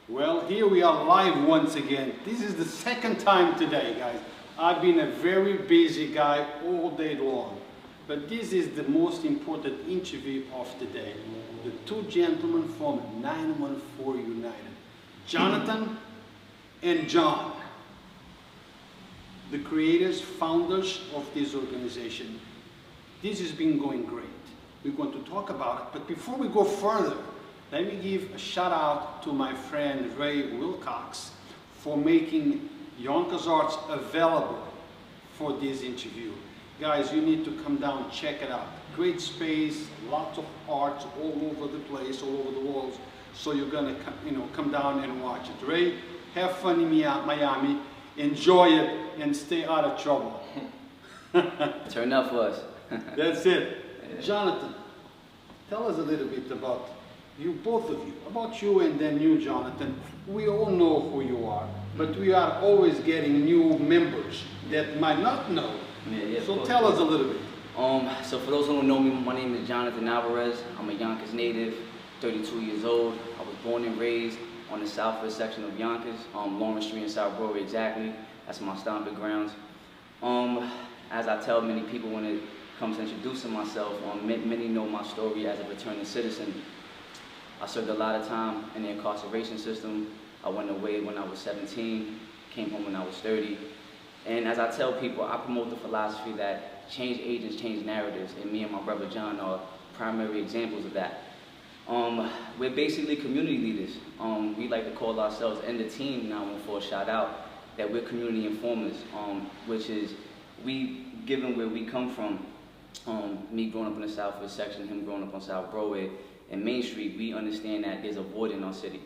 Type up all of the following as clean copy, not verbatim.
Well, here we are live once again. This is the second time today, guys. I've been a very busy guy all day long. But this is the most important interview of the day. The two gentlemen from 914 United, Jonathan and John, the creators, founders of this organization. This has been going great. We're going to talk about it, but before we go further, let me give a shout out to my friend Ray Wilcox for making Yonkers Arts available for this interview. Guys, you need to come down, check it out. Great space, lots of arts all over the place, all over the walls. So you're gonna come down and watch it. Ray, have fun in Miami, enjoy it, and stay out of trouble. Turn up for us. That's it. Yeah. Jonathan, tell us a little bit about you, both of you, about you and then you, Jonathan. We all know who you are, but we are always getting new members that might not know. Yeah, so tell us a little bit. So for those who don't know me, my name is Jonathan Alvarez. I'm a Yonkers native, 32 years old. I was born and raised on the southwest section of Yonkers, Lawrence Street in South Broadway exactly. That's my stomping grounds. As I tell many people when it comes to introducing myself, many know my story as a returning citizen. I served a lot of time in the incarceration system. I went away when I was 17, came home when I was 30. And as I tell people, I promote the philosophy that change agents change narratives, and me and my brother John are primary examples of that. We're basically community leaders. We like to call ourselves, and the team 914 shout out, that we're community informers, which is, given where we come from, me growing up in the southwest section, him growing up on South Broadway and Main Street, we understand that there's a void in our city.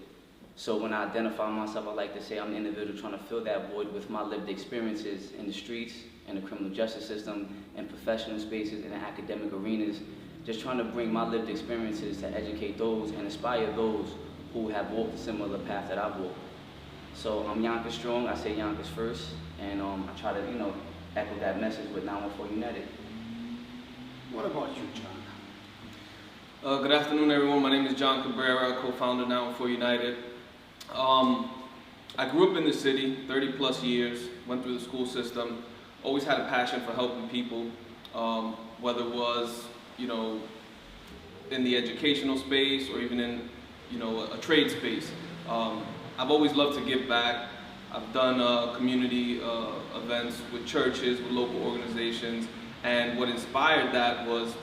So when I identify myself, I like to say I'm an individual trying to fill that void with my lived experiences in the streets, in the criminal justice system, in professional spaces, in the academic arenas, just trying to bring my lived experiences to educate those and inspire those who have walked a similar path that I've walked. So I'm Yonkers strong, I say Yonkers first, and I try to, echo that message with 914 United. What about you, John? Good afternoon, everyone. My name is John Cabrera, co-founder of 914 United. I grew up in the city, 30 plus years, went through the school system, always had a passion for helping people, whether it was, in the educational space or even in, a trade space. I've always loved to give back. I've done community events with churches, with local organizations, and what inspired that was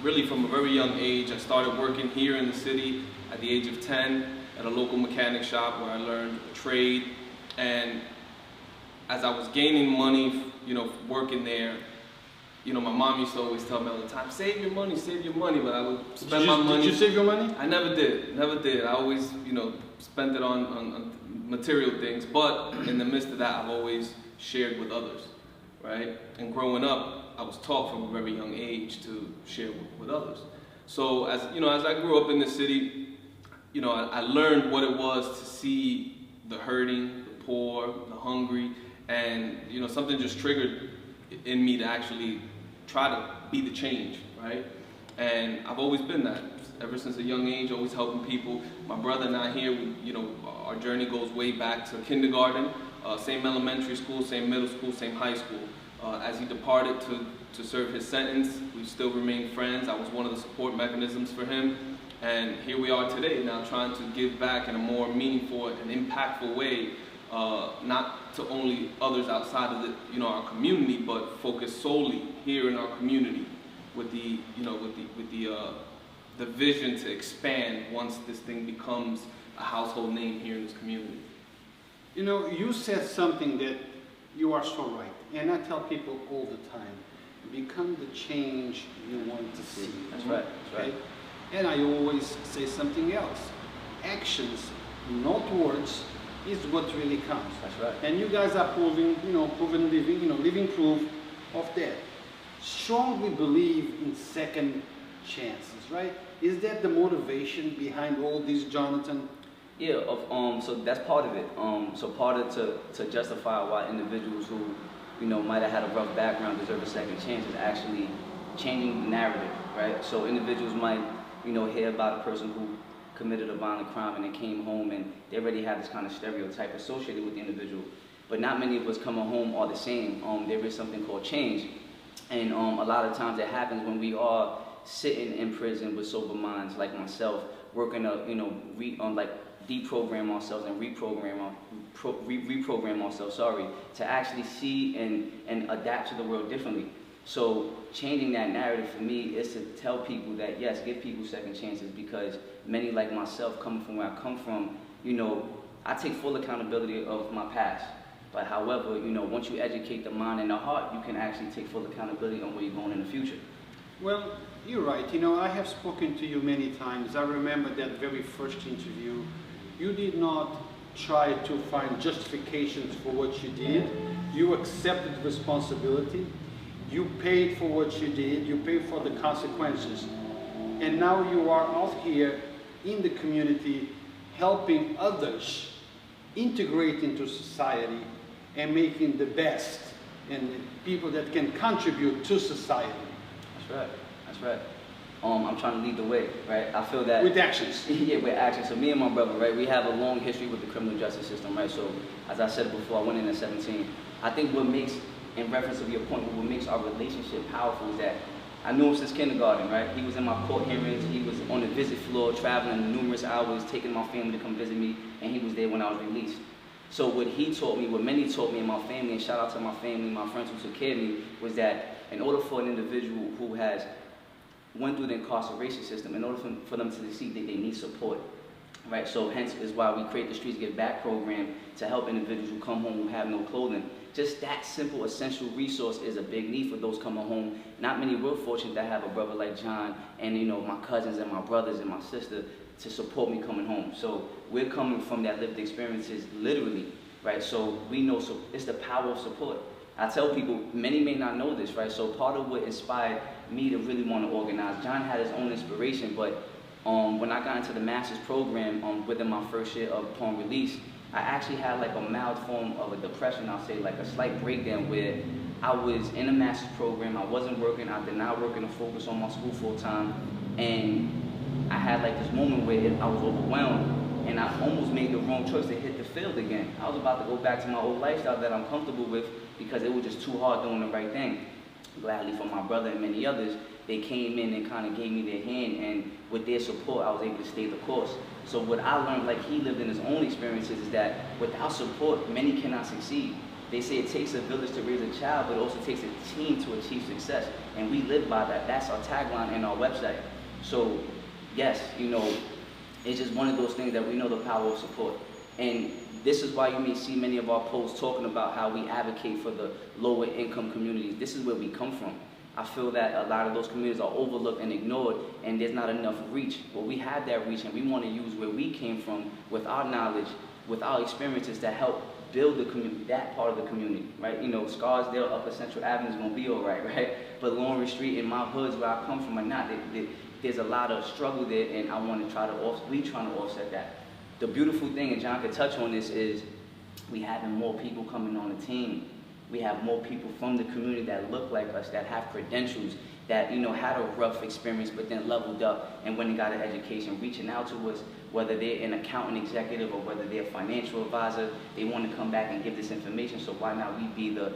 really from a very young age. I started working here in the city at the age of 10 at a local mechanic shop where I learned a trade, and as I was gaining money, working there, my mom used to always tell me all the time, save your money, but I would spend my money. Did you save your money? I never did. I always, spent it on material things, but in the midst of that, I've always shared with others, right? And growing up, I was taught from a very young age to share with others. So as I grew up in the city, I learned what it was to see the hurting, the poor, the hungry, and something just triggered in me to actually try to be the change, right? And I've always been that. Ever since a young age, always helping people. My brother and I here, our journey goes way back to kindergarten, same elementary school, same middle school, same high school. As he departed to serve his sentence, we still remain friends. I was one of the support mechanisms for him. And here we are today, now trying to give back in a more meaningful and impactful way, not to only others outside of our community, but focus solely here in our community with the vision to expand once this thing becomes a household name here in this community. You said something that you are so right, and I tell people all the time, become the change you want to see. That's right, that's right. And I always say something else. Actions, not words, is what really counts. That's right. And you guys are proven living proof of that. Strongly believe in second chances, right? Is that the motivation behind all this, Jonathan? Yeah, so that's part of it. So part of it to justify why individuals who, might have had a rough background deserve a second chance is actually changing the narrative, right? So individuals might, hear about a person who committed a violent crime and then came home and they already have this kind of stereotype associated with the individual. But not many of us coming home are the same. There is something called change. And a lot of times it happens when we are sitting in prison with sober minds like myself, working to, like deprogram ourselves and reprogram ourselves, to actually see and adapt to the world differently. So changing that narrative for me is to tell people that yes, give people second chances, because many like myself, coming from where I come from, I take full accountability of my past. But however, once you educate the mind and the heart, you can actually take full accountability on where you're going in the future. Well, you're right. I have spoken to you many times. I remember that very first interview. You did not try to find justifications for what you did. You accepted responsibility. You paid for what you did. You paid for the consequences. And now you are out here in the community helping others integrate into society and making the best and people that can contribute to society. That's right. That's right. I'm trying to lead the way, right? I feel that with actions. Yeah, with actions. So me and my brother, right, we have a long history with the criminal justice system, right? So as I said before, I went in at 17. I think what makes, in reference to your point, what makes our relationship powerful is that I knew him since kindergarten, right? He was in my court hearings, he was on the visit floor, traveling numerous hours, taking my family to come visit me, and he was there when I was released. So what he taught me, what many taught me in my family, and shout out to my family, my friends who took care of me, was that in order for an individual who has went through the incarceration system, in order for them to succeed, they need support, right? So hence is why we create the Streets Give Back program to help individuals who come home who have no clothing. Just that simple, essential resource is a big need for those coming home. Not many were fortunate to have a brother like John and my cousins and my brothers and my sister to support me coming home. So we're coming from that lived experiences literally, right? So we know, so it's the power of support. I tell people, many may not know this, right? So part of what inspired me to really want to organize, John had his own inspiration, but when I got into the master's program within my first year upon release, I actually had like a mild form of a depression, I'll say, like a slight breakdown where I was in a master's program, I wasn't working, I did not work to focus on my school full time, and I had like this moment where I was overwhelmed and I almost made the wrong choice to hit the field again. I was about to go back to my old lifestyle that I'm comfortable with because it was just too hard doing the right thing. Gladly for my brother and many others, they came in and kind of gave me their hand, and with their support, I was able to stay the course. So what I learned, like he lived in his own experiences, is that without support, many cannot succeed. They say it takes a village to raise a child, but it also takes a team to achieve success. And we live by that. That's our tagline in our website. So yes, it's just one of those things that we know the power of support. And this is why you may see many of our posts talking about how we advocate for the lower income communities. This is where we come from. I feel that a lot of those communities are overlooked and ignored, and there's not enough reach. Well, we have that reach, and we want to use where we came from with our knowledge, with our experiences to help build the community, that part of the community, right? Scarsdale, Upper Central Avenue is going to be all right? But Lawrence Street and my hoods where I come from are not. There's a lot of struggle there, and I want to we trying to offset that. The beautiful thing, and John could touch on this, is we having more people coming on the team. We have more people from the community that look like us, that have credentials, that had a rough experience but then leveled up and when they got an education, reaching out to us, whether they're an accountant executive or whether they're a financial advisor, they want to come back and give this information. So why not we be the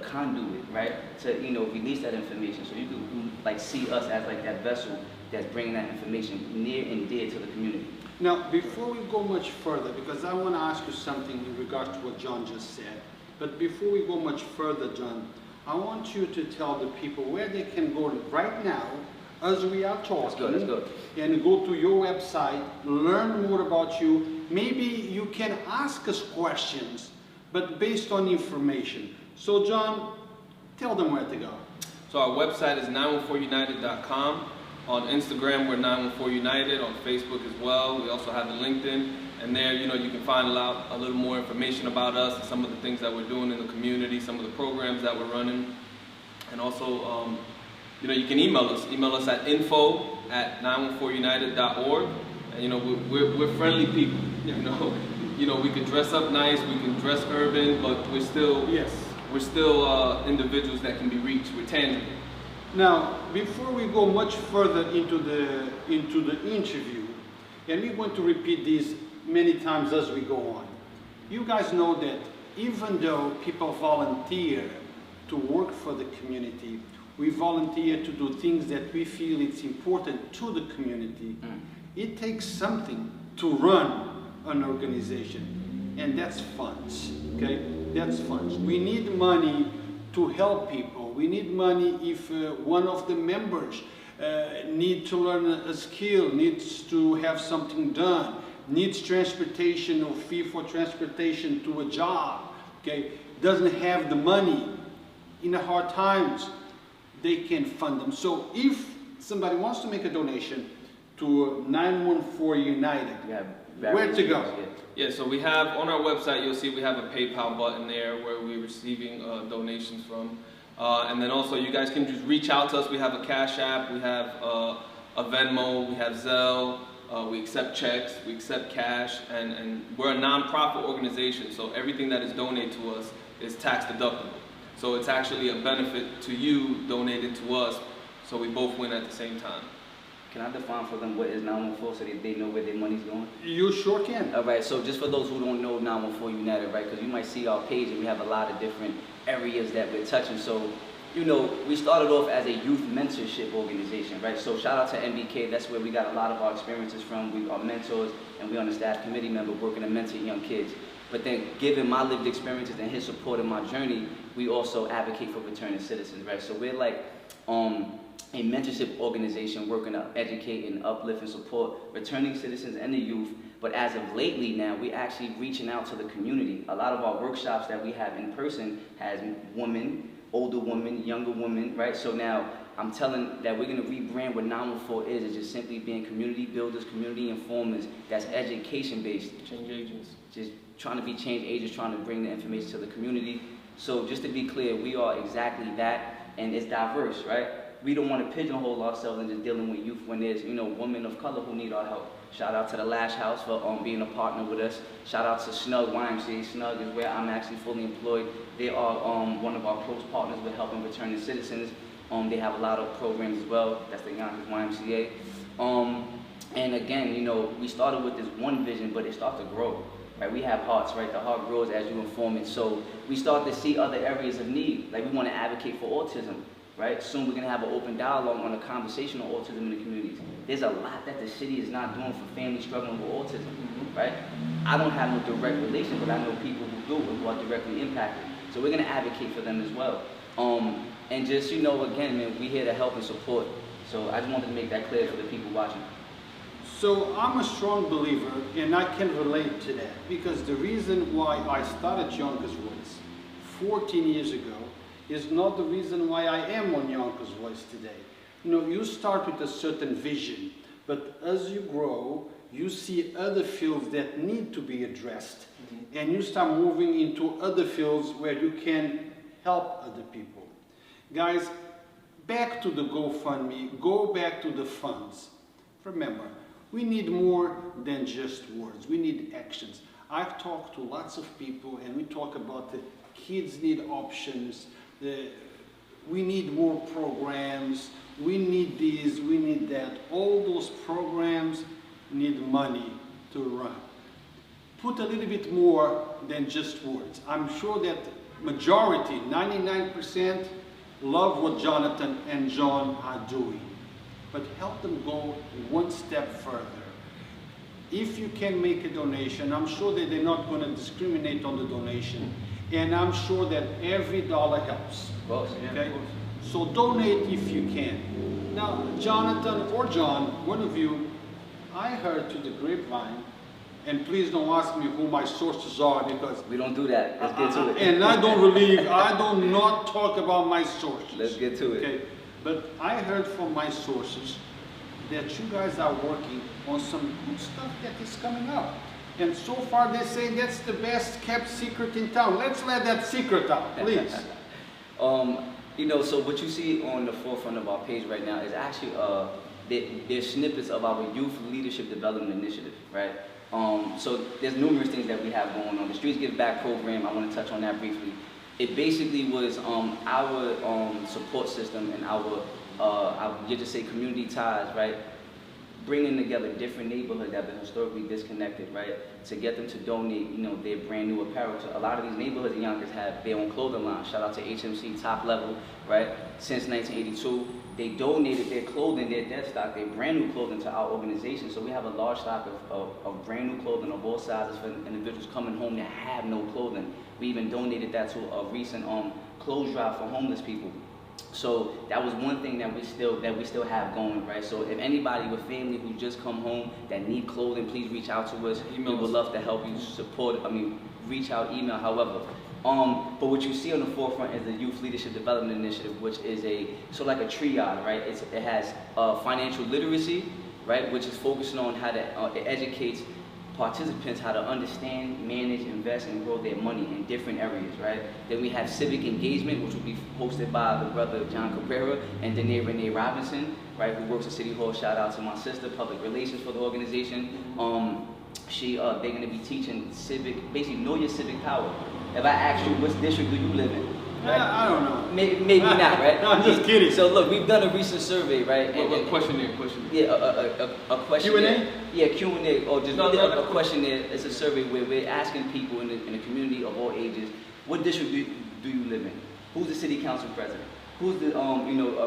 conduit, right, to release that information, so you can see us as like that vessel that's bringing that information near and dear to the community. Now, before we go much further, because I want to ask you something in regards to what John just said. But before we go much further, John, I want you to tell the people where they can go right now, as we are talking. Let's go. And go to your website, learn more about you. Maybe you can ask us questions, but based on information. So, John, tell them where to go. So our website is 914united.com. On Instagram, we're 914united. On Facebook as well. We also have the LinkedIn. And there, you can find a little more information about us and some of the things that we're doing in the community, some of the programs that we're running. And also, you can email us. Email us at info@914united.org. And, we're friendly people. We can dress up nice, we can dress urban, but we're still individuals that can be reached. We're tangible. Now, before we go much further into the interview, and we're going to repeat these many times as we go on. You guys know that even though people volunteer to work for the community, we volunteer to do things that we feel it's important to the community. It takes something to run an organization, and that's funds, okay? That's funds. We need money to help people. We need money if one of the members needs to learn a skill, needs to have something done, needs transportation or fee for transportation to a job, okay? Doesn't have the money in the hard times, they can fund them. So if somebody wants to make a donation to 914 United, where to go? Yeah, so we have on our website, you'll see we have a PayPal button there where we're receiving donations from. And then also you guys can just reach out to us. We have a Cash App, we have a Venmo, we have Zelle, we accept checks, we accept cash, and we're a non-profit organization, so everything that is donated to us is tax deductible. So it's actually a benefit to you donated to us, so we both win at the same time. Can I define for them what is 914 so that they know where their money's going? You sure can. All right, so just for those who don't know 914 United, right, because you might see our page and we have a lot of different areas that we're touching. So, you know, we started off as a youth mentorship organization, right? So shout out to MBK, that's where we got a lot of our experiences from. We are mentors and we on the staff committee member working to mentor young kids. But then given my lived experiences and his support in my journey, we also advocate for returning citizens, right? So we're like a mentorship organization working to educate and uplift and support returning citizens and the youth. But as of lately now, we're actually reaching out to the community. A lot of our workshops that we have in person has women, older women, younger women, right? So now I'm telling that we're gonna rebrand what 914 is. It's just simply being community builders, community informers, that's education based. Change agents. Just trying to be change agents, trying to bring the information to the community. So just to be clear, we are exactly that, and it's diverse, right? We don't want to pigeonhole ourselves in just dealing with youth when there's, you know, women of color who need our help. Shout out to the Lash House for being a partner with us. Shout out to Snug YMCA. Snug is where I'm actually fully employed. They are one of our close partners with helping returning citizens. They have a lot of programs as well. That's the Yonkers YMCA. And again, you know, we started with this one vision, but it started to grow. Right? We have hearts, right? The heart grows as you inform it. So we start to see other areas of need. Like we want to advocate for autism. Right? Soon we're going to have an open dialogue on a conversation on autism in the communities. There's a lot that the city is not doing for families struggling with autism, right? I don't have no direct relation, but I know people who do and who are directly impacted. So we're going to advocate for them as well. And just, you know, again, man, we're here to help and support. So I just wanted to make that clear for the people watching. So I'm a strong believer, and I can relate to that, because the reason why I started Yonkers Voice 14 years ago is not the reason why I am on Yonkers Voice today. You know, you start with a certain vision, but as you grow, you see other fields that need to be addressed, and you start moving into other fields where you can help other people. Guys, back to the GoFundMe, go back to the funds. Remember, we need more than just words, we need actions. I've talked to lots of people, and we talk about the kids need options, we need more programs, we need this, we need that. All those programs need money to run. Put a little bit more than just words. I'm sure that majority, 99%, love what Jonathan and John are doing. But help them go one step further. If you can make a donation, I'm sure that they're not going to discriminate on the donation. And I'm sure that every dollar helps. Of course, yeah, okay? of course. So donate if you can. Now, Jonathan or John, one of you, I heard to the grapevine, and please don't ask me who my sources are, because we don't do that. Let's get to it. And I do not talk about my sources. Let's get to it. Okay? But I heard from my sources that you guys are working on some good stuff that is coming up. And so far they say that's the best kept secret in town. Let's let that secret out, please. You know, so what you see on the forefront of our page right now is actually there's snippets of our Youth Leadership Development Initiative, right? So there's numerous things that we have going on. The Streets Give Back program, I want to touch on that briefly. It basically was our support system and our, you just say community ties, right? bringing together different neighborhoods that have been historically disconnected, right? To get them to donate, you know, their brand new apparel. A lot of these neighborhoods in Yonkers have their own clothing line. Shout out to HMC, Top Level, right? Since 1982, they donated their clothing, their dead stock, their brand new clothing to our organization. So we have a large stock of brand new clothing of all sizes for individuals coming home that have no clothing. We even donated that to a recent clothes drive for homeless people. So that was one thing that we still have going, right? So if anybody with family who just come home that need clothing, please reach out to us. We would love to help you support. Reach out, email, however. But what you see on the forefront is the Youth Leadership Development Initiative, which is like a triad, right? It has financial literacy, right, which is focusing on how to it educates participants how to understand, manage, invest, and grow their money in different areas, right? Then we have Civic Engagement, which will be hosted by the brother John Cabrera and Danae Renee Robinson, right, who works at City Hall. Shout out to my sister, public relations for the organization. They're going to be teaching basically know your civic power. If I ask you, which district do you live in? Right? I don't know. Maybe not, right? No, I'm just kidding. So look, we've done a recent survey, right? A questionnaire. Yeah, a questionnaire. Q&A? Yeah, Q&A, or just No, a questionnaire. It's a survey where we're asking people in the community of all ages, what district do you live in? Who's the city council president? Who's the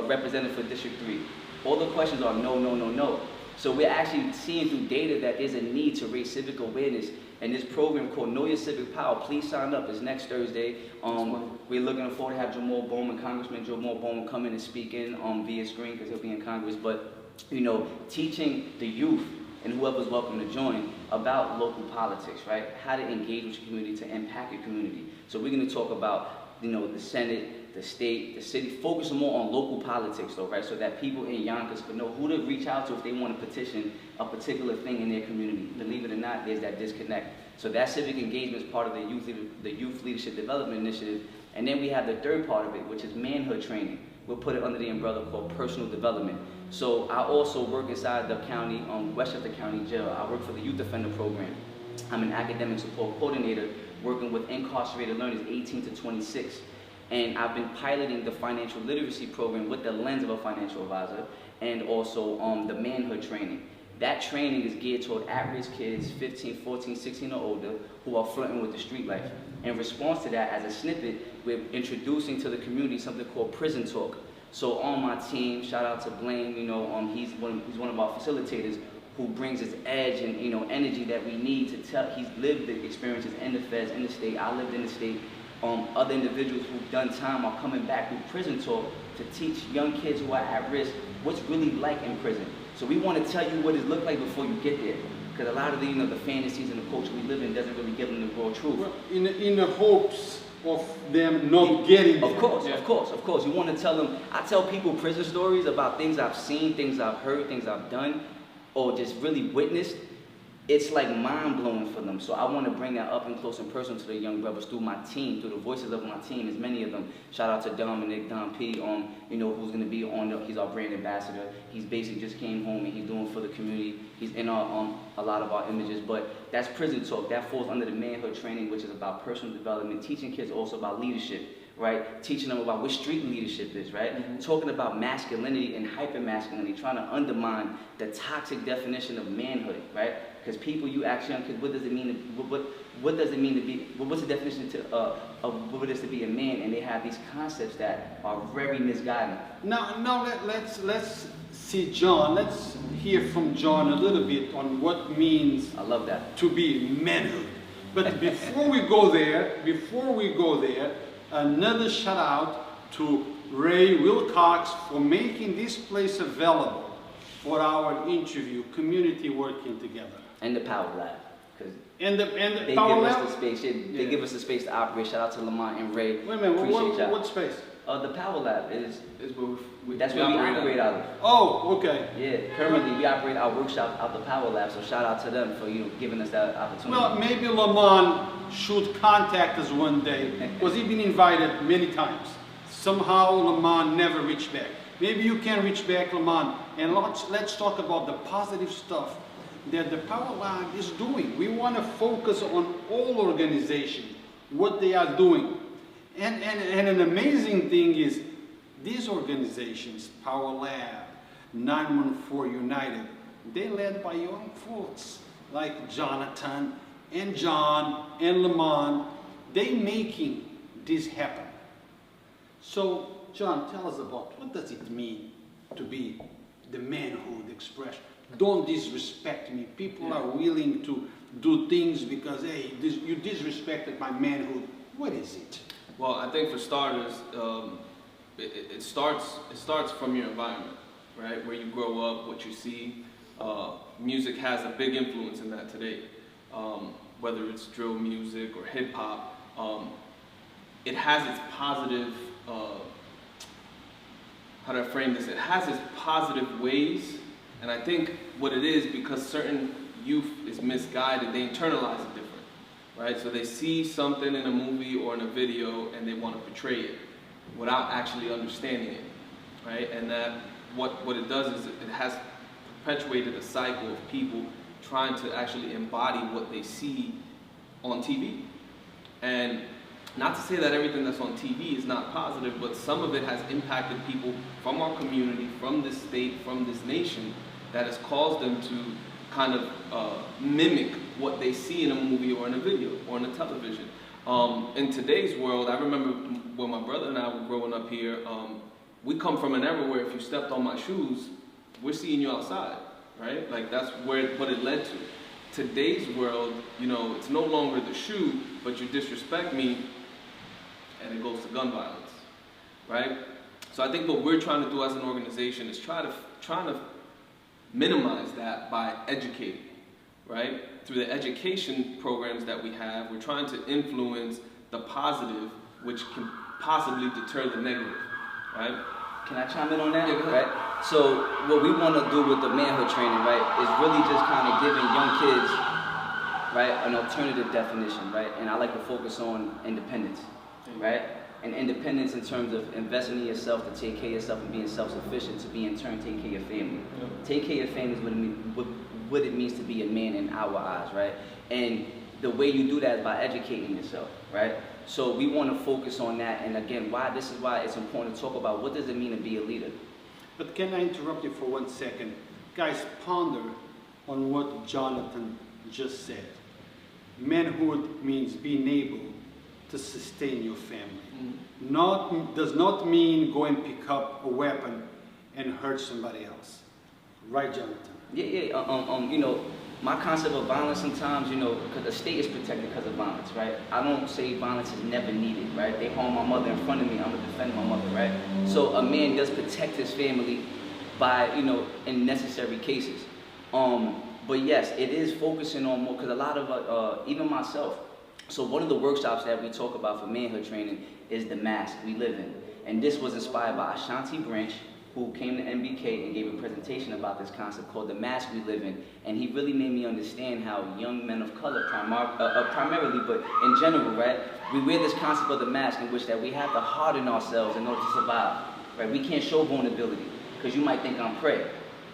representative for District 3? All the questions are no, no, no, no. So we're actually seeing through data that there's a need to raise civic awareness. And this program called Know Your Civic Power, please sign up. It's next Thursday. We're looking forward to have Congressman Jamal Bowman, come in and speak in via screen because he'll be in Congress. But, you know, teaching the youth and whoever's welcome to join about local politics, right? How to engage with your community to impact your community. So we're going to talk about, you know, the Senate, the state, the city, focus more on local politics though, right? So that people in Yonkers can know who to reach out to if they want to petition a particular thing in their community. Believe it or not, there's that disconnect. So that civic engagement is part of the Youth Leadership Development Initiative. And then we have the third part of it, which is manhood training. We'll put it under the umbrella called personal development. So I also work inside the county, Westchester County Jail. I work for the Youth Defender Program. I'm an academic support coordinator working with incarcerated learners 18 to 26. And I've been piloting the financial literacy program with the lens of a financial advisor and also the manhood training. That training is geared toward at-risk kids, 15, 14, 16 or older, who are flirting with the street life. In response to that, as a snippet, we're introducing to the community something called prison talk. So on my team, shout out to Blaine, you know, he's one of our facilitators who brings this edge and, you know, energy that we need to tell. He's lived the experiences in the feds, in the state. I lived in the state. Other individuals who've done time are coming back through prison talk to teach young kids who are at risk what's really like in prison. So we want to tell you what it looks like before you get there, because a lot of the, you know, the fantasies and the culture we live in doesn't really give them the raw truth. Well, in the hopes of them not getting there. Of course. You want to tell them. I tell people prison stories about things I've seen, things I've heard, things I've done, or just really witnessed. It's like mind-blowing for them. So I want to bring that up and close and personal to the young brothers through my team, through the voices of my team. There's many of them. Shout out to Dominic, Don P, you know, who's going to be he's our brand ambassador. He's basically just came home and he's doing for the community. He's in our, a lot of our images, but that's prison talk. That falls under the manhood training, which is about personal development, teaching kids also about leadership, right? Teaching them about what street leadership is, right? Mm-hmm. Talking about masculinity and hyper-masculinity, trying to undermine the toxic definition of manhood, right? Because people, you ask young kids, what does it mean? What does it mean to be? What's the definition of what it is to be a man? And they have these concepts that are very misguided. Now let's see John. Let's hear from John a little bit on what means. I love that. To be manhood. But before we go there, another shout out to Ray Wilcox for making this place available for our interview, community working together. And the Power Lab. And the they Power give Lab? us the space. They give us the space to operate. Shout out to Lamont and Ray. Wait a minute, Appreciate what space? The Power Lab is where we operate out of. Oh, okay. Yeah, currently we operate our workshop out the Power Lab, so shout out to them for giving us that opportunity. Well, maybe Lamont should contact us one day, because he's been invited many times. Somehow Lamont never reached back. Maybe you can reach back, Lamont, and let's talk about the positive stuff that the Power Lab is doing. We want to focus on all organizations, what they are doing. And an amazing thing is these organizations, Power Lab, 914 United, They led by young folks like Jonathan and John and Lamont. They making this happen. So, John, tell us about what does it mean to be the manhood expression? Don't disrespect me. People are willing to do things because, hey, you disrespected my manhood. What is it? Well, I think for starters, it starts from your environment, right? Where you grow up, what you see. Music has a big influence in that today. Whether it's drill music or hip hop, it has its positive, how do I frame this? It has its positive ways, and I think what it is, because certain youth is misguided, they internalize it different, right? So they see something in a movie or in a video and they want to portray it without actually understanding it, right? And that what it does is it has perpetuated a cycle of people trying to actually embody what they see on TV. And not to say that everything that's on TV is not positive, but some of it has impacted people from our community, from this state, from this nation, that has caused them to kind of mimic what they see in a movie or in a video or in a television. In today's world, I remember when my brother and I were growing up here, we come from an era where if you stepped on my shoes, we're seeing you outside, right? Like that's what it led to. Today's world, you know, it's no longer the shoe, but you disrespect me, and it goes to gun violence, right? So I think what we're trying to do as an organization is trying to minimize that by educating, right? Through the education programs that we have, we're trying to influence the positive, which can possibly deter the negative, right? Can I chime in on that? Yeah, go ahead. Right? So what we want to do with the manhood training, right, is really just kind of giving young kids, right, an alternative definition, right? And I like to focus on independence, right? And independence in terms of investing in yourself to take care of yourself and being self-sufficient, to be in turn take care of your family. Yeah. Take care of your family is what it means to be a man in our eyes, right? And the way you do that is by educating yourself, right? So we want to focus on that, and again, this is why it's important to talk about what does it mean to be a leader. But can I interrupt you for 1 second? Guys, ponder on what Jonathan just said. Manhood means being able to sustain your family. Does not mean go and pick up a weapon and hurt somebody else. Right, Jonathan? Yeah. You know, my concept of violence sometimes, you know, because the state is protected because of violence, right? I don't say violence is never needed, right? They harm my mother in front of me, I'm gonna defend my mother, right? So a man does protect his family by, you know, in necessary cases. But yes, it is focusing on more, because a lot of, even myself, so one of the workshops that we talk about for manhood training is the mask we live in. And this was inspired by Ashanti Branch, who came to MBK and gave a presentation about this concept called the mask we live in. And he really made me understand how young men of color, primarily, but in general, right, we wear this concept of the mask in which that we have to harden ourselves in order to survive, right? We can't show vulnerability, because you might think I'm prey.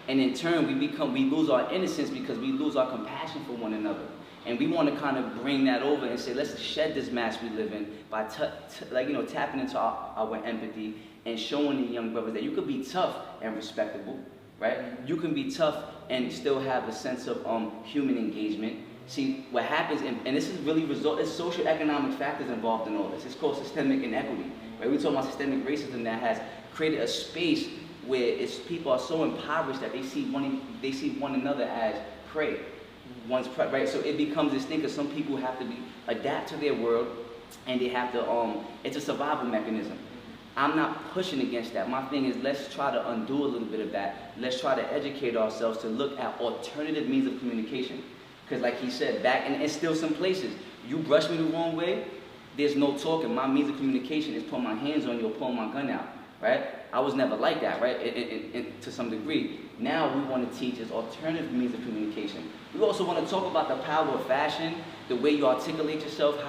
And in turn, we lose our innocence because we lose our compassion for one another. And we want to kind of bring that over and say, let's shed this mask we live in by tapping into our empathy and showing the young brothers that you could be tough and respectable, right? You can be tough and still have a sense of human engagement. See, what happens, and this is really it's socioeconomic factors involved in all this. It's called systemic inequity, right? We're talking about systemic racism that has created a space where people are so impoverished that they see one another as prey. Right? So it becomes this thing because some people have to adapt to their world, and they have to, it's a survival mechanism. I'm not pushing against that. My thing is, let's try to undo a little bit of that. Let's try to educate ourselves to look at alternative means of communication. Because like he said, and still some places, you brush me the wrong way, there's no talking. My means of communication is putting my hands on you or pulling my gun out, right? I was never like that, right, to some degree. Now we want to teach as alternative means of communication. We also want to talk about the power of fashion, the way you articulate yourself,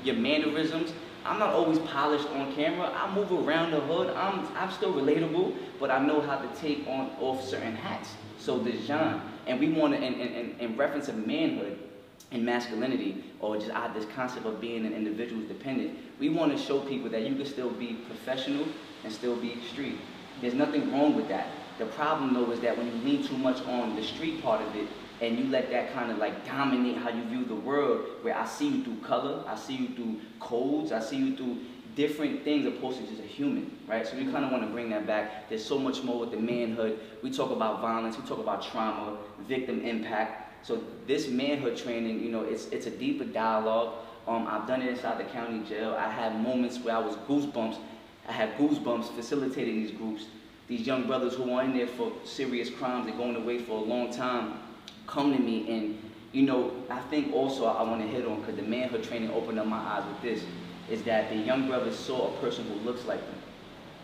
your mannerisms. I'm not always polished on camera. I move around the hood. I'm still relatable, but I know how to take off certain hats. So does John. And we want to, in reference of manhood and masculinity, or just this concept of being an individual who's dependent, we want to show people that you can still be professional and still be street. There's nothing wrong with that. The problem though is that when you lean too much on the street part of it, and you let that kind of like dominate how you view the world, where I see you through color, I see you through codes, I see you through different things opposed to just a human, right? So we kind of want to bring that back. There's so much more with the manhood. We talk about violence, we talk about trauma, victim impact. So this manhood training, you know, it's a deeper dialogue. I've done it inside the county jail. I had moments where I was goosebumps. I had goosebumps facilitating these groups. These young brothers who are in there for serious crimes, they're going away for a long time, come to me. And, you know, I think also I want to hit on, because the manhood training opened up my eyes with this, is that the young brothers saw a person who looks like them,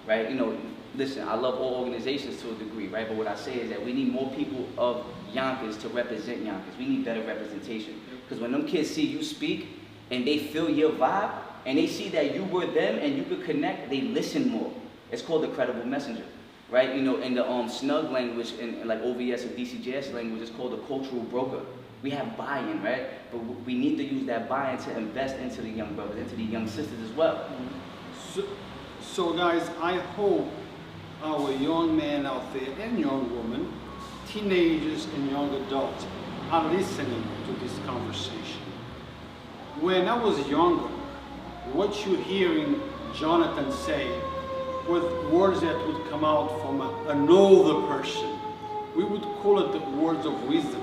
right? You know, listen, I love all organizations to a degree, right? But what I say is that we need more people of Yonkers to represent Yonkers. We need better representation. Because when them kids see you speak, and they feel your vibe, and they see that you were them and you could connect, they listen more. It's called the credible messenger, right? You know, in the snug language, in like OVS or DCJS language, it's called a cultural broker. We have buy-in, right? But we need to use that buy-in to invest into the young brothers, into the young sisters as well. So guys, I hope our young men out there and young women, teenagers and young adults are listening to this conversation. When I was younger, what you're hearing Jonathan say were words that would come out from an older person. We would call it the words of wisdom.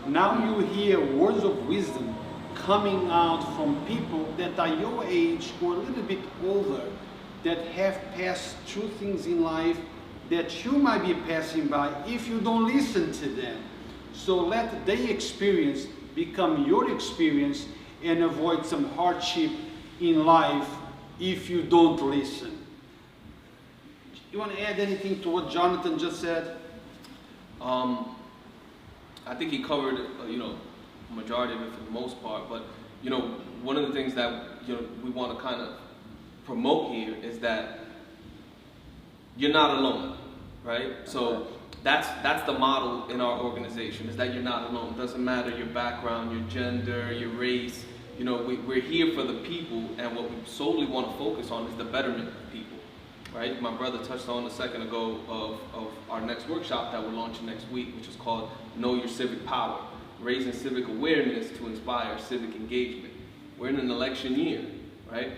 Now you hear words of wisdom coming out from people that are your age or a little bit older, that have passed through things in life that you might be passing by if you don't listen to them. So let their experience become your experience and avoid some hardship in life if you don't listen. You want to add anything to what Jonathan just said? I think he covered, you know, a majority of it for the most part. But you know, one of the things that we want to kind of promote here is that you're not alone, right? So that's the model in our organization, is that you're not alone. It doesn't matter your background, your gender, your race. You know, we're here for the people, and what we solely want to focus on is the betterment of people, right? My brother touched on a second ago of our next workshop that we're launching next week, which is called Know Your Civic Power, raising civic awareness to inspire civic engagement. We're in an election year, right?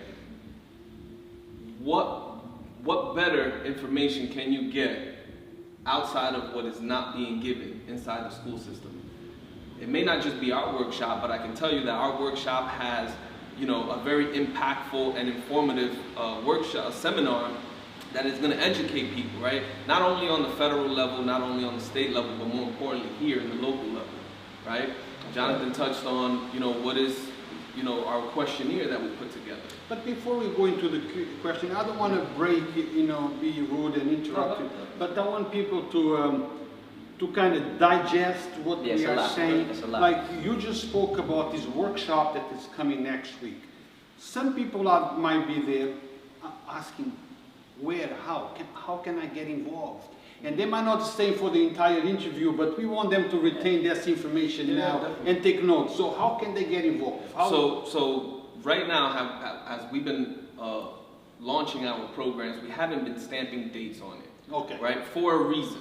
What better information can you get outside of what is not being given inside the school system? It may not just be our workshop, but I can tell you that our workshop has, you know, a very impactful and informative workshop, seminar that is going to educate people, right? Not only on the federal level, not only on the state level, but more importantly here in the local level, right? Jonathan touched on, you know, what is, you know, our questionnaire that we put together. But before we go into the question, I don't want to break, you know, be rude and interrupt you, but I want people to kind of digest what we are saying. Like you just spoke about this workshop that is coming next week. Some people might be there asking, where, how can I get involved? And they might not stay for the entire interview, but we want them to retain this information now definitely. And take notes. So how can they get involved? So right now, as we've been launching our programs, we haven't been stamping dates on it. Okay. Right? For a reason.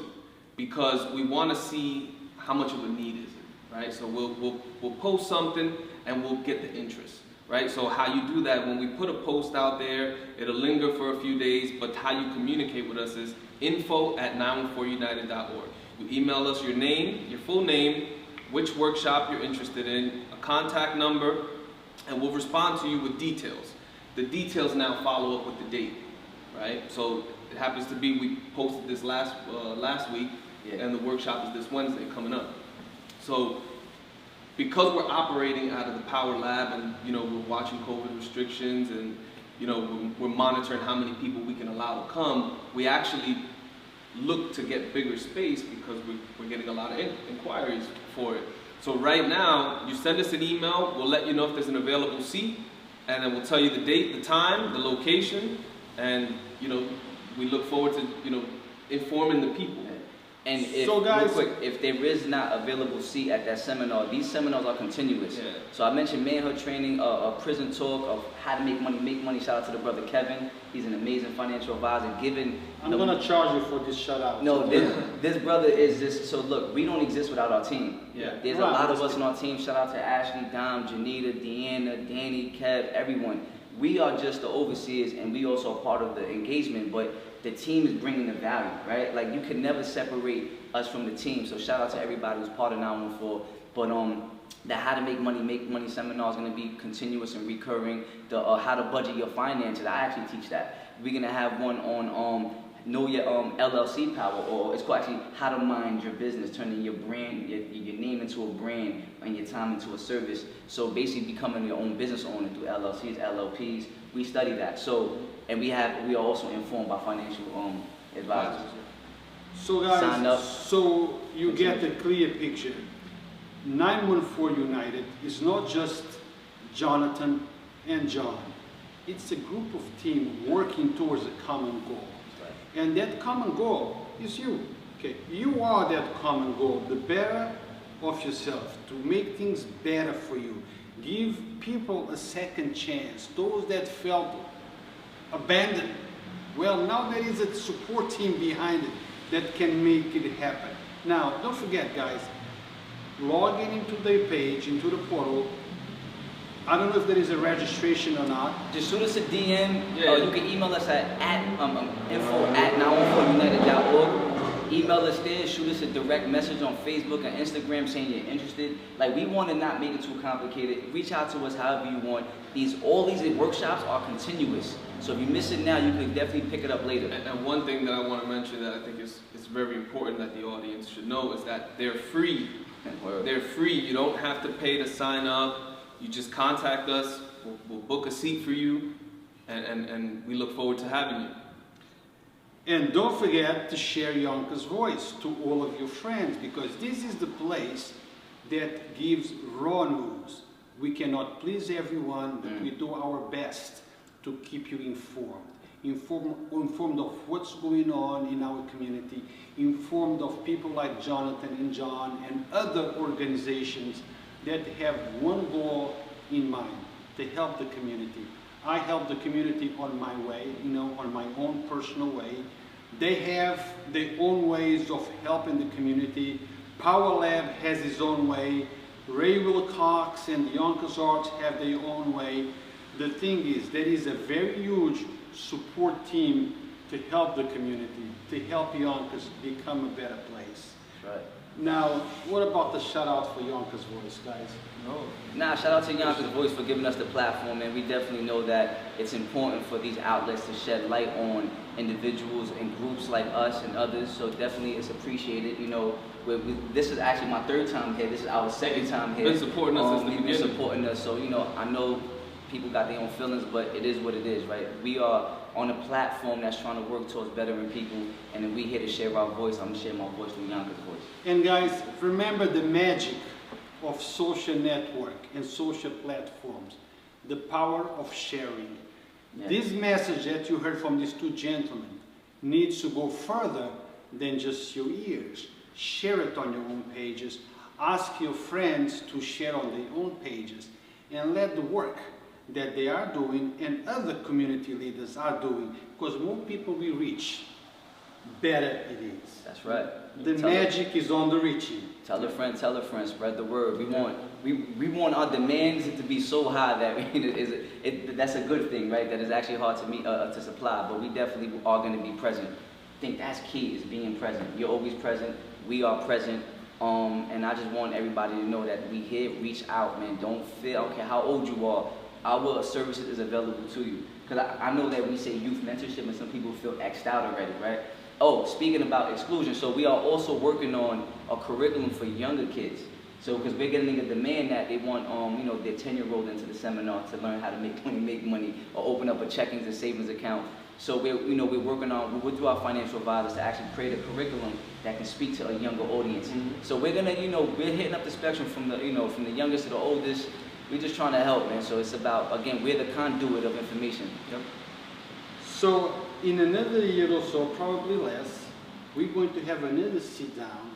Because we want to see how much of a need is it, right? So we'll post something and we'll get the interest, right? So how you do that, when we put a post out there, it'll linger for a few days, but how you communicate with us is info@914united.org. You email us your name, your full name, which workshop you're interested in, a contact number, and we'll respond to you with details. The details now follow up with the date, right? So it happens to be we posted this last week, and the workshop is this Wednesday coming up. So because we're operating out of the Power Lab, and you know, we're watching COVID restrictions, and you know, we're monitoring how many people we can allow to come, we actually look to get bigger space because we're getting a lot of inquiries for it. So right now, you send us an email, we'll let you know if there's an available seat, and then we'll tell you the date, the time, the location, and you know, we look forward to, you know, informing the people. And if, so guys, real quick, if there is not available seat at that seminar, these seminars are continuous. Yeah. So I mentioned manhood training, prison talk of how to make money. Shout out to the brother Kevin. He's an amazing financial advisor. I'm gonna charge you for this shout out. No, this brother is just, so look, we don't exist without our team. Yeah. There's a lot of us on our team. Shout out to Ashley, Dom, Janita, Deanna, Danny, Kev, everyone. We are just the overseers, and we also are part of the engagement, but the team is bringing the value, right? Like, you can never separate us from the team. So shout out to everybody who's part of 914. But the how to make money seminar is going to be continuous and recurring. The how to budget your finances, I actually teach that. We're going to have one on know your LLC power, or it's called actually how to mind your business, turning your brand, your name into a brand and your time into a service. So basically becoming your own business owner through LLCs, LLPs. We study that. So, and we are also informed by financial advisors. So guys, Sign up. so you get a clear picture. 914 United is not just Jonathan and John. It's a group of team working towards a common goal. And that common goal is you. Okay, you are that common goal, the better of yourself, to make things better for you. Give people a second chance. Those that felt abandoned, well, now there is a support team behind it that can make it happen. Now, don't forget, guys, log in their page, into the portal. I don't know if there is a registration or not. Just shoot us a DM. Yeah. You can email us at info@914united.org. Email us there. Shoot us a direct message on Facebook and Instagram saying you're interested. Like, we want to not make it too complicated. Reach out to us however you want. All these workshops are continuous. So if you miss it now, you can definitely pick it up later. And one thing that I want to mention that I think is very important that the audience should know is that they're free. They're free. You don't have to pay to sign up. You just contact us. We'll book a seat for you, and we look forward to having you. And don't forget to share Yonkers Voice to all of your friends, because this is the place that gives raw news. We cannot please everyone, but we do our best to keep you informed of what's going on in our community, informed of people like Jonathan and John and other organizations that have one goal in mind, to help the community. I help the community on my way, on my own personal way. They have their own ways of helping the community. Power Lab has its own way. Ray Wilcox and Yonkers Arts have their own way. The thing is, there is a very huge support team to help the community, to help Yonkers become a better place. Right. Now, what about the shout out for Yonkers Voice, guys? Nah, shout out to Yonkers Voice for giving us the platform, and we definitely know that it's important for these outlets to shed light on individuals and groups like us and others, so definitely it's appreciated. This is actually my third time here. This is our second time here. Been supporting us since the beginning. Been supporting us, so I know people got their own feelings, but it is what it is, right? We are on a platform that's trying to work towards bettering people, and then we here to share our voice. I'm gonna share my voice through Yonkers Voice. And guys, remember the magic of social network and social platforms, the power of sharing. Yeah. This message that you heard from these two gentlemen needs to go further than just your ears. Share it on your own pages. Ask your friends to share on their own pages, and let the work that they are doing and other community leaders are doing, because more people we reach, better it is. That's right. The magic is on the reaching. Tell a friend, spread the word. We want our demands to be so high that that's a good thing, right? That is actually hard to meet, to supply, but we definitely are going to be present. I think that's key, is being present. You're always present. We are present. And I just want everybody to know that we here, reach out, man. Don't feel, I don't care how old you are, our services is available to you. Because I know that we say youth mentorship and some people feel X'd out already, right? Oh, speaking about exclusion, so we are also working on a curriculum for younger kids. So, because we're getting a demand that they want, their 10-year-old into the seminar to learn how to make money, or open up a checkings and savings account. So we're working on, we'll do our financial advisors to actually create a curriculum that can speak to a younger audience. So we're gonna, we're hitting up the spectrum from the, from the youngest to the oldest. We're just trying to help, man. So it's about, again, we're the conduit of information. Yep. So in another year or so, probably less, we're going to have another sit down,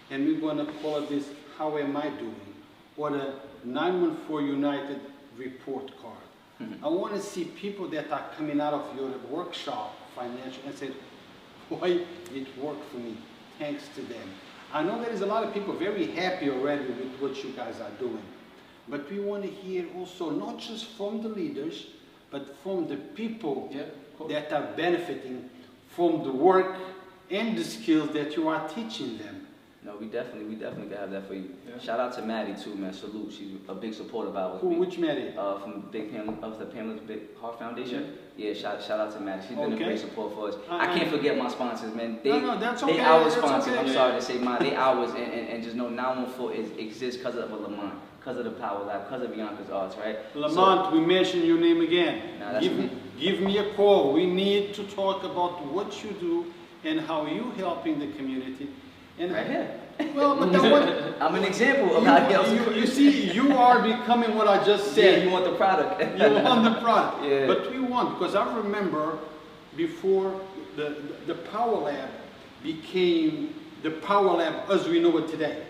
and we're going to call this "How Am I Doing?" or the 914 United report card. I want to see people that are coming out of your workshop, financial, and say, "Boy, it worked for me." Thanks to them. I know there is a lot of people very happy already with what you guys are doing, but we want to hear also not just from the leaders, but from the people that are benefiting from the work and the skills that you are teaching them. No, we definitely can have that for you. Yeah. Shout out to Maddie too, man. Salute. She's a big supporter of ours. Which Maddie? From the Pamela's Big Heart Foundation. Yeah, shout out to Maddie. She's been a great support for us. I can't forget my sponsors, man. That's okay. They our sponsors. I'm sorry to say mine. They ours, and just know 914 exists because of Lamont, because of the Power Lab, because of Yonkers Arts, right? Lamont, we mentioned your name again. Nah, give me a call. We need to talk about what you do and how you helping the community. And right here. Well, but I'm an example of how it helps. You see, you are becoming what I just said. Yeah, you want the product. You want the product. Yeah. But we want, because I remember before the Power Lab became the Power Lab as we know it today.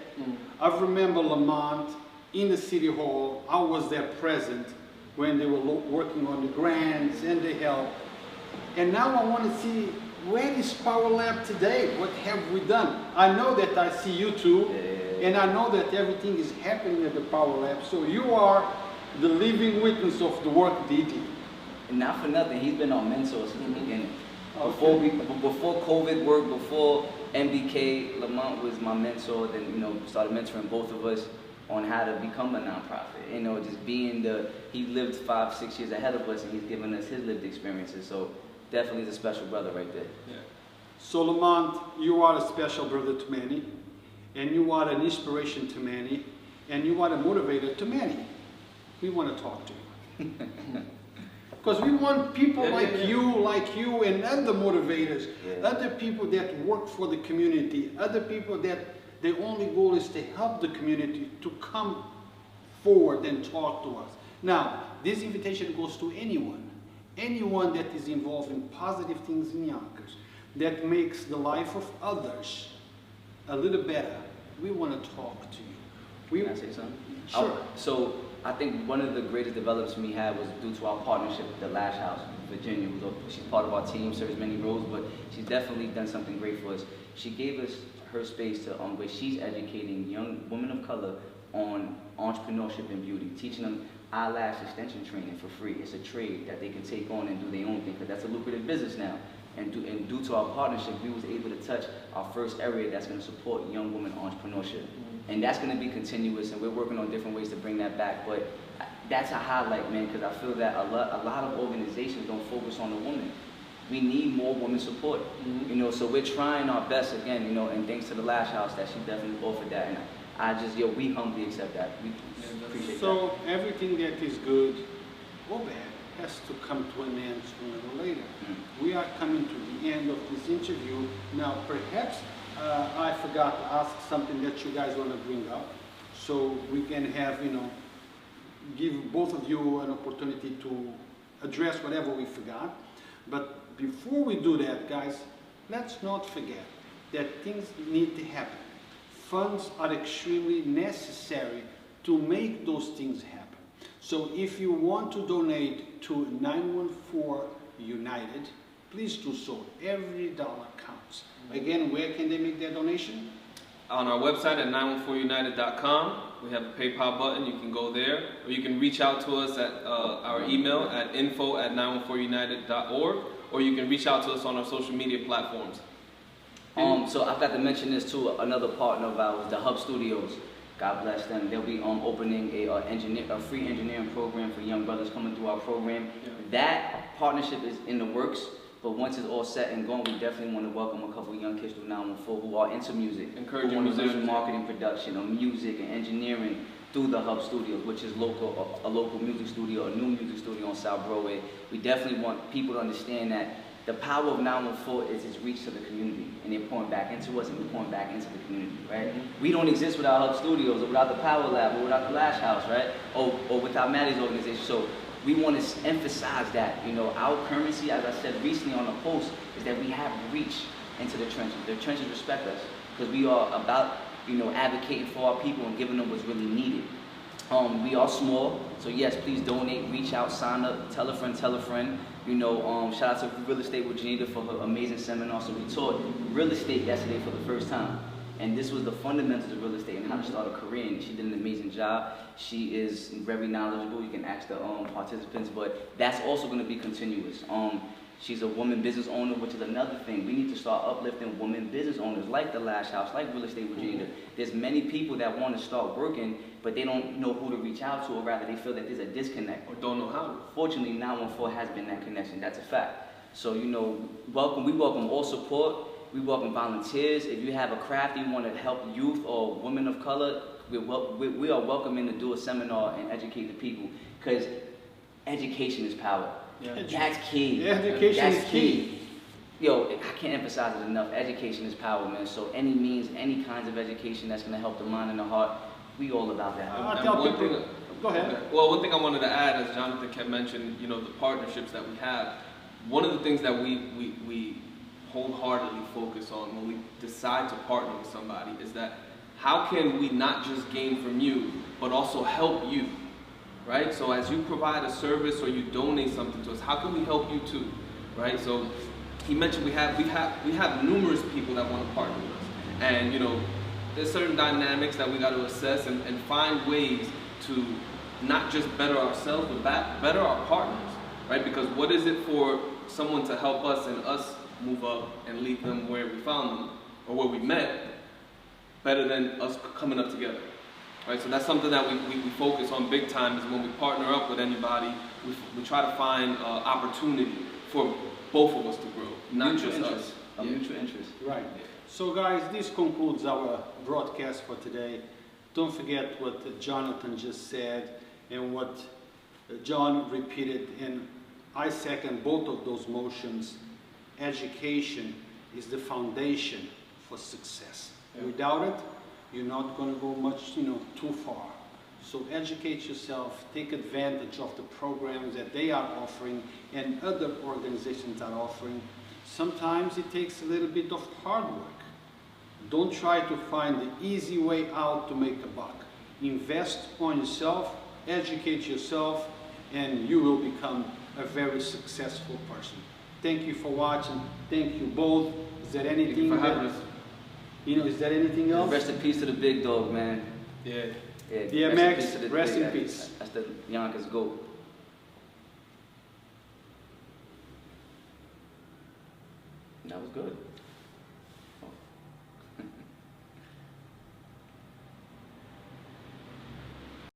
I remember Lamont in the City Hall. I was there present when they were working on the grants and the help. And now I want to see, where is Power Lab today? What have we done? I know that I see you too, and I know that everything is happening at the Power Lab. So you are the living witness of the work they did. And not for nothing, he's been our mentor since the beginning. Okay. Before COVID work, before MBK, Lamont was my mentor. Then started mentoring both of us on how to become a nonprofit. Just being he lived 5-6 years ahead of us, and he's given us his lived experiences. So definitely is a special brother right there. Yeah. So Lamont, you are a special brother to many, and you are an inspiration to many, and you are a motivator to many. We want to talk to you. Because we want people like you, and other motivators, other people that work for the community, other people that their only goal is to help the community to come forward and talk to us. Now, this invitation goes to anyone that is involved in positive things in Yonkers, that makes the life of others a little better. We want to talk to you. Can I say something? Sure. So I think one of the greatest developments we had was due to our partnership with the Lash House, Virginia. She's part of our team, serves many roles, but she's definitely done something great for us. She gave us her space to where she's educating young women of color on entrepreneurship and beauty, teaching them eyelash extension training for free. It's a trade that they can take on and do their own thing, because that's a lucrative business now. And due to our partnership, we was able to touch our first area that's going to support young women entrepreneurship. And that's going to be continuous, and we're working on different ways to bring that back. But that's a highlight, man, because I feel that a lot of organizations don't focus on the woman. We need more women support, so we're trying our best again, and thanks to the Lash House that she definitely offered that. And we humbly accept that. We appreciate that. So everything that is good or bad has to come to an end sooner or later. We are coming to the end of this interview. Now, perhaps I forgot to ask something that you guys want to bring up, so we can have, give both of you an opportunity to address whatever we forgot. But before we do that, guys, let's not forget that things need to happen. Funds are extremely necessary to make those things happen. So if you want to donate to 914 United, please do so. Every dollar counts. Again, where can they make their donation? On our website at 914united.com. We have a PayPal button. You can go there. Or you can reach out to us at our email at info@914united.org. Or you can reach out to us on our social media platforms. So I've got to mention this too. Another partner of ours, the Hub Studios. God bless them. They'll be opening a free engineering program for young brothers coming through our program. Yeah. That partnership is in the works, but once it's all set and going, we definitely want to welcome a couple of young kids through 914 who are into music, encouraging musicians, marketing, production, or music and engineering through the Hub Studios, which is a local music studio, a new music studio on South Broadway. We definitely want people to understand that the power of 914 is its reach to the community, and they're pouring back into us, and we're pouring back into the community, right? We don't exist without Hub Studios, or without the Power Lab, or without the Lash House, right? Or without Maddie's organization. So we want to emphasize that, our currency, as I said recently on a post, is that we have reach. into the trenches. The trenches respect us because we are about, you know, advocating for our people and giving them what's really needed. We are small, so yes, please donate, reach out, sign up, tell a friend. You know, shout out to Real Estate with Janita for her amazing seminar. So we taught real estate yesterday for the first time. And this was the fundamentals of real estate and how to start a career. And she did an amazing job. She is very knowledgeable. You can ask the participants, but that's also going to be continuous. She's a woman business owner, which is another thing. We need to start uplifting women business owners like the Lash House, like Real Estate with Janita. There's many people that want to start working, but they don't know who to reach out to, or rather they feel that there's a disconnect. Or don't know how to. Fortunately, 914 has been that connection. That's a fact. So, you know, we welcome all support. We welcome volunteers. If you have a craft you want to help youth or women of color, we are welcoming to do a seminar and educate the people, because education is power. Yeah. That's key. Education That's is key. Yo, I can't emphasize it enough. Education is power, man. So any means, any kinds of education that's going to help the mind and the heart, we all about that. I tell people, go ahead. Okay. Well, one thing I wanted to add, as Jonathan kept mentioning, you know, the partnerships that we have. One of the things that we wholeheartedly focus on when we decide to partner with somebody is that how can we not just gain from you, but also help you, right? So as you provide a service or you donate something to us, how can we help you too, right? So he mentioned we have numerous people that want to partner with us, and you know, there's certain dynamics that we got to assess and find ways to not just better ourselves, but better our partners, right? Because what is it for someone to help us and us move up and leave them where we found them or where we met, better than us coming up together, right? So that's something that we focus on big time, is when we partner up with anybody, we try to find opportunity for both of us to grow, not Mutual just interest. us. A mutual interest. Right. So guys, this concludes our broadcast for today. Don't forget what Jonathan just said and what John repeated, and I second both of those motions. Education is the foundation for success. Yeah. Without it, you're not going to go much, too far. So educate yourself, take advantage of the programs that they are offering and other organizations are offering. Sometimes it takes a little bit of hard work. Don't try to find the easy way out to make a buck. Invest on yourself, educate yourself, and you will become a very successful person. Thank you for watching. Thank you both. Is there anything Thank you for having us. Is there anything else? Rest in peace to the big dog, man. Yeah. Yeah, Max, rest in peace. That's the Yonkers GOAT. That was good.